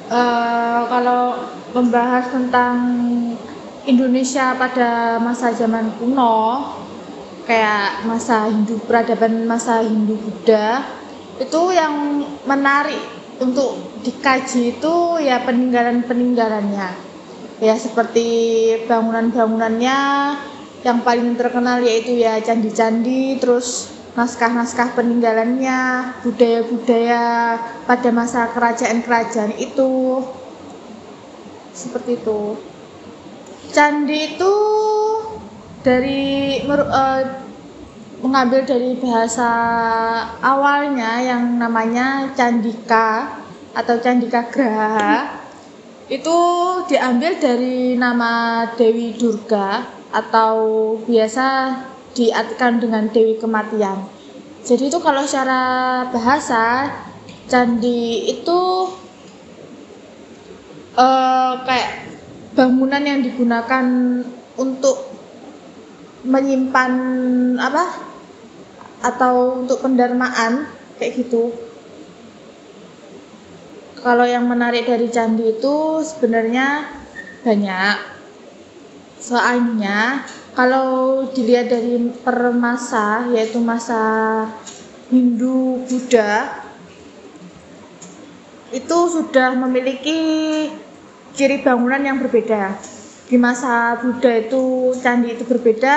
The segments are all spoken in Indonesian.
Kalau membahas tentang Indonesia pada masa zaman kuno, kayak masa Hindu, peradaban masa Hindu Buddha, itu yang menarik untuk dikaji itu ya peninggalan-peninggalannya. Ya seperti bangunan-bangunannya, yang paling terkenal yaitu ya candi-candi, terus naskah-naskah peninggalannya, budaya-budaya pada masa kerajaan-kerajaan itu, seperti itu. Candi itu mengambil dari bahasa awalnya yang namanya Candika atau Candika Graha. Itu diambil dari nama Dewi Durga atau biasa diartikan dengan Dewi Kematian. Jadi itu kalau secara bahasa, candi itu kayak bangunan yang digunakan untuk menyimpan atau untuk pendarmaan kayak gitu. Kalau yang menarik dari candi itu sebenarnya banyak. Soalnya kalau dilihat dari per masa, yaitu masa Hindu Buddha, itu sudah memiliki ciri bangunan yang berbeda. Di masa Buddha itu candi itu berbeda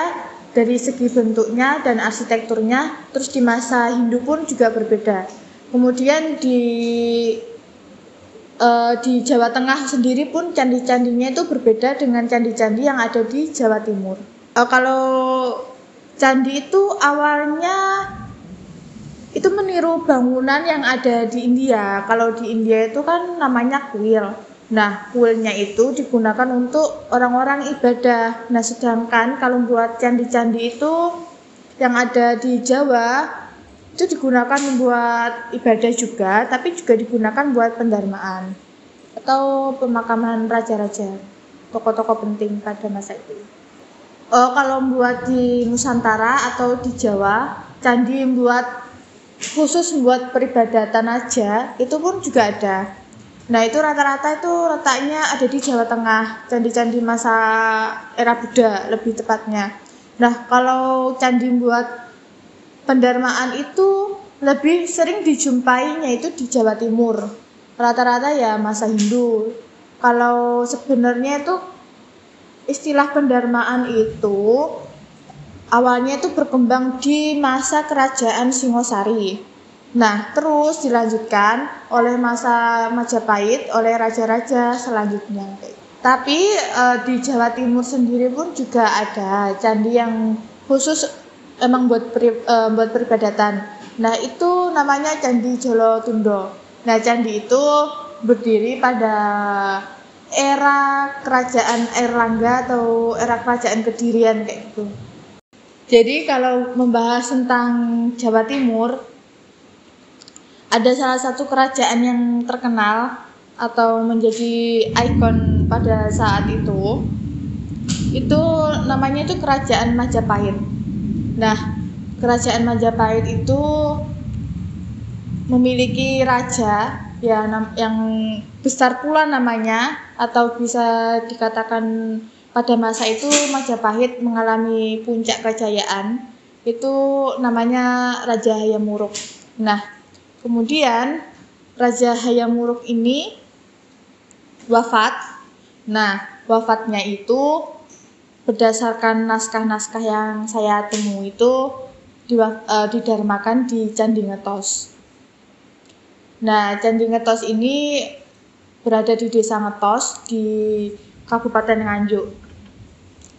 dari segi bentuknya dan arsitekturnya, terus di masa Hindu pun juga berbeda. Kemudian di Jawa Tengah sendiri pun candi-candinya itu berbeda dengan candi-candi yang ada di Jawa Timur. Kalau candi itu awalnya itu meniru bangunan yang ada di India. Kalau di India itu kan namanya kuil. Nah, kuilnya itu digunakan untuk orang-orang ibadah. Nah, sedangkan kalau buat candi-candi itu yang ada di Jawa itu digunakan membuat ibadah juga, tapi juga digunakan buat pendarmaan atau pemakaman raja-raja, tokoh-tokoh penting pada masa itu. Kalau buat di Nusantara atau di Jawa, candi buat khusus buat peribadatan aja, itu pun juga ada. Nah, itu rata-rata itu letaknya ada di Jawa Tengah, candi-candi masa era Buddha lebih tepatnya. Nah, kalau candi buat pendarmaan itu lebih sering dijumpainya itu di Jawa Timur. Rata-rata ya masa Hindu. Kalau sebenarnya itu istilah pendarmaan itu awalnya itu berkembang di masa kerajaan Singosari. Nah, terus dilanjutkan oleh masa Majapahit oleh raja-raja selanjutnya. Tapi di Jawa Timur sendiri pun juga ada candi yang khusus emang buat peribadatan. Nah, itu namanya Candi Jolotundo. Nah, candi itu berdiri pada era kerajaan Airlangga atau era kerajaan Kedirian kayak gitu. Jadi kalau membahas tentang Jawa Timur, ada salah satu kerajaan yang terkenal atau menjadi ikon pada saat itu namanya itu Kerajaan Majapahit. Nah, Kerajaan Majapahit itu memiliki raja ya yang besar pula namanya, atau bisa dikatakan pada masa itu Majapahit mengalami puncak kejayaan, itu namanya Raja Hayam Wuruk. Nah, kemudian Raja Hayam Wuruk ini wafat. Nah, wafatnya itu berdasarkan naskah-naskah yang saya temui itu didharmakan di Candi Ngetos. Nah, Candi Ngetos ini berada di Desa Ngetos di Kabupaten Nganjuk.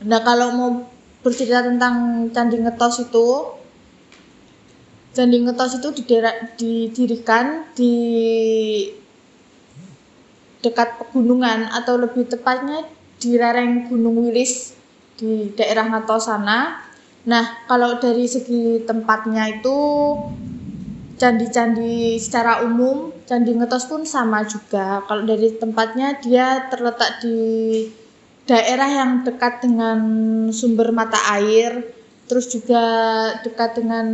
Nah, kalau mau bercerita tentang Candi Ngetos itu didirikan di dekat pegunungan atau lebih tepatnya di lereng Gunung Wilis di daerah Ngetos sana. Nah, kalau dari segi tempatnya itu candi-candi secara umum, Candi Ngetos pun sama juga. Kalau dari tempatnya dia terletak di daerah yang dekat dengan sumber mata air, terus juga dekat dengan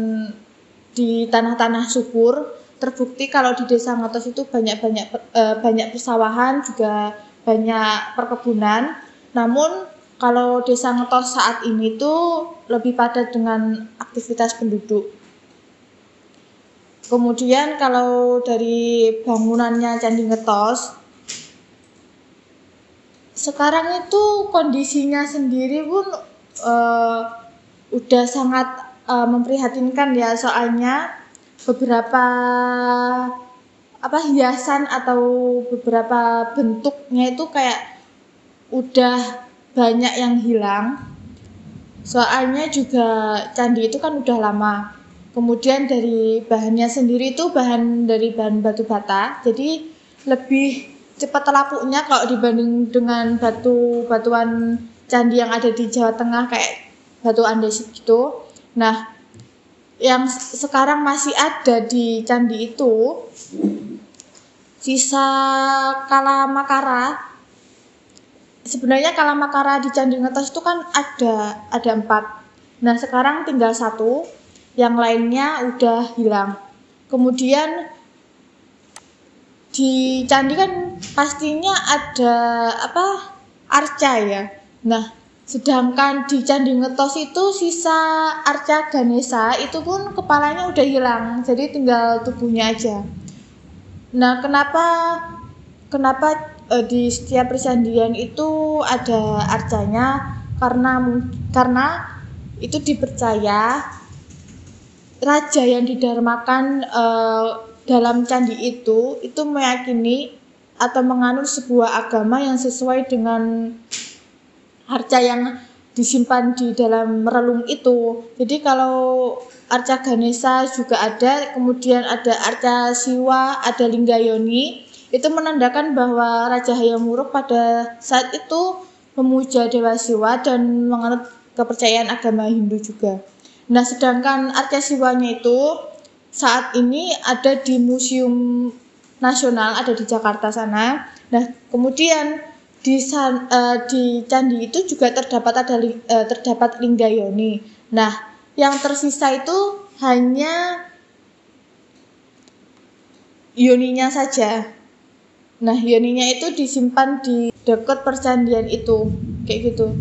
di tanah-tanah subur. terbukti kalau di Desa Ngetos itu banyak persawahan, juga banyak perkebunan. Namun kalau Desa Ngetos saat ini tuh lebih padat dengan aktivitas penduduk. Kemudian kalau dari bangunannya Candi Ngetos, sekarang itu kondisinya sendiri pun udah sangat memprihatinkan ya, soalnya beberapa hiasan atau beberapa bentuknya itu kayak udah banyak yang hilang. Soalnya juga candi itu kan udah lama. Kemudian dari bahannya sendiri itu dari bahan batu bata, jadi lebih cepat terlapuknya kalau dibanding dengan batuan candi yang ada di Jawa Tengah kayak batu andesit gitu. Nah, yang sekarang masih ada di candi itu sisa Kala Makara. Sebenarnya Kala Makara di Candi Ngetos itu kan ada 4. Nah, sekarang tinggal 1, yang lainnya udah hilang. Kemudian di candi kan pastinya ada arca ya. Nah, sedangkan di Candi Ngetos itu sisa arca Ganesha itu pun kepalanya udah hilang, jadi tinggal tubuhnya aja. Nah, kenapa di setiap percandian itu ada arcanya? Karena itu dipercaya raja yang didarmakan dalam candi itu meyakini atau menganut sebuah agama yang sesuai dengan arca yang disimpan di dalam relung itu. Jadi kalau arca Ganesha juga ada, kemudian ada arca Siwa, ada Linggayoni. Itu menandakan bahwa Raja Hayam Wuruk pada saat itu memuja Dewa Siwa dan menganut kepercayaan agama Hindu juga. Nah, sedangkan arca Siwanya itu saat ini ada di Museum Nasional, ada di Jakarta sana. Nah, kemudian di candi itu juga terdapat Linggayoni. Nah, yang tersisa itu hanya yoninya saja. Nah, yoninya itu disimpan di dekat percandian itu, kayak gitu.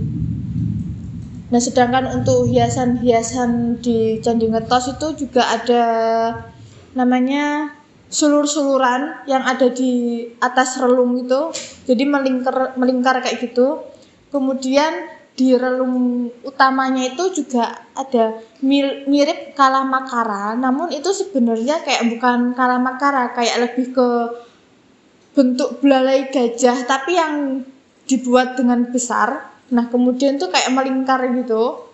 Nah, sedangkan untuk hiasan-hiasan di Candi Ngetos itu juga ada namanya sulur-suluran yang ada di atas relung itu, jadi melingkar kayak gitu. Kemudian di relung utamanya itu juga ada mirip Kala Makara, namun itu sebenarnya kayak bukan Kala Makara, kayak lebih ke bentuk belalai gajah tapi yang dibuat dengan besar. Nah, kemudian tuh kayak melingkar gitu.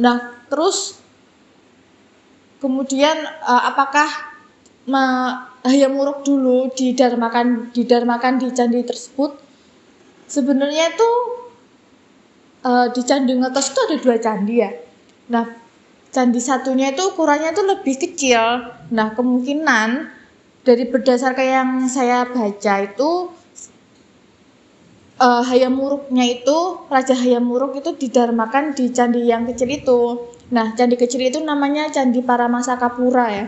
Nah, terus kemudian apakah Hayam Wuruk dulu didarmakan di candi tersebut? Sebenarnya itu di Candi Ngetos itu ada 2 candi ya. Nah, candi satunya itu ukurannya itu lebih kecil. Nah, kemungkinan dari berdasarkan yang saya baca itu Hayam Wuruknya itu, Raja Hayam Wuruk itu didarmakan di candi yang kecil itu. Nah, candi kecil itu namanya Candi Paramasakapura ya.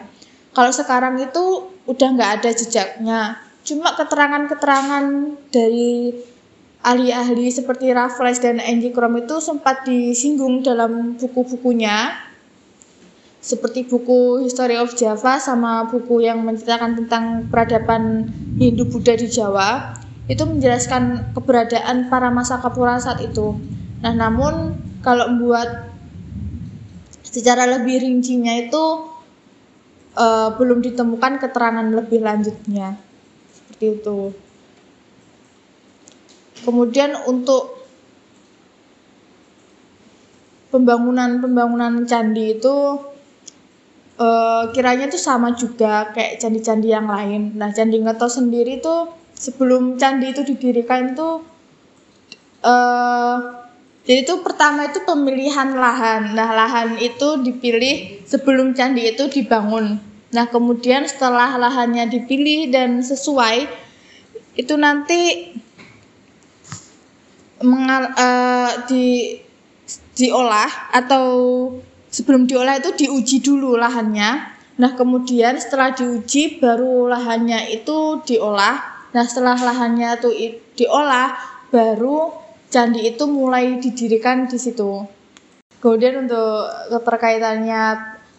Kalau sekarang itu udah nggak ada jejaknya. Cuma keterangan-keterangan dari ahli-ahli seperti Raffles dan Angie Krom itu sempat disinggung dalam buku-bukunya, seperti buku History of Java sama buku yang menceritakan tentang peradaban Hindu-Buddha di Jawa. Itu menjelaskan keberadaan Paramasakapura saat itu. Nah, namun kalau membuat secara lebih rincinya itu belum ditemukan keterangan lebih lanjutnya. Seperti itu. Kemudian untuk pembangunan candi itu kiranya itu sama juga kayak candi-candi yang lain. Nah, Candi Ngetos sendiri itu sebelum candi itu didirikan itu jadi itu pertama itu pemilihan lahan. Nah, lahan itu dipilih sebelum candi itu dibangun. Nah, kemudian setelah lahannya dipilih dan sesuai, itu nanti diolah, atau sebelum diolah itu diuji dulu lahannya. Nah, kemudian setelah diuji baru lahannya itu diolah. Nah, setelah lahannya itu diolah, baru candi itu mulai didirikan di situ. Kemudian untuk keterkaitannya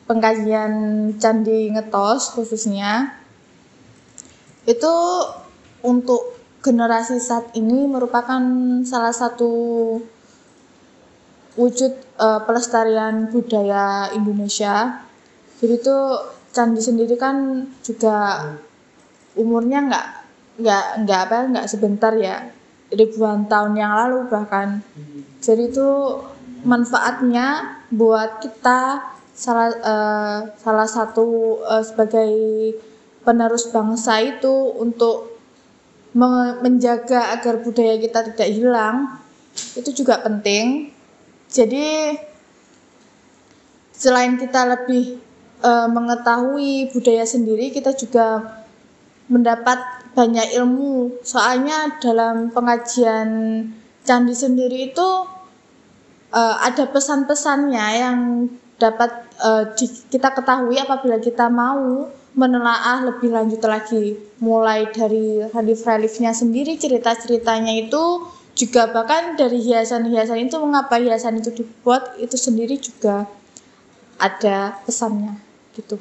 pengkajian Candi Ngetos khususnya, itu untuk generasi saat ini merupakan salah satu wujud pelestarian budaya Indonesia. Jadi itu candi sendiri kan juga umurnya nggak sebentar ya, ribuan tahun yang lalu bahkan. Jadi itu manfaatnya buat kita salah satu sebagai penerus bangsa itu untuk menjaga agar budaya kita tidak hilang, itu juga penting. Jadi selain kita lebih mengetahui budaya sendiri, kita juga mendapat banyak ilmu. Soalnya dalam pengajian candi sendiri itu ada pesan-pesannya yang dapat kita ketahui apabila kita mau menelaah lebih lanjut lagi. Mulai dari relief-reliefnya sendiri, cerita-ceritanya itu, juga bahkan dari hiasan-hiasan itu, mengapa hiasan itu dibuat, itu sendiri juga ada pesannya gitu.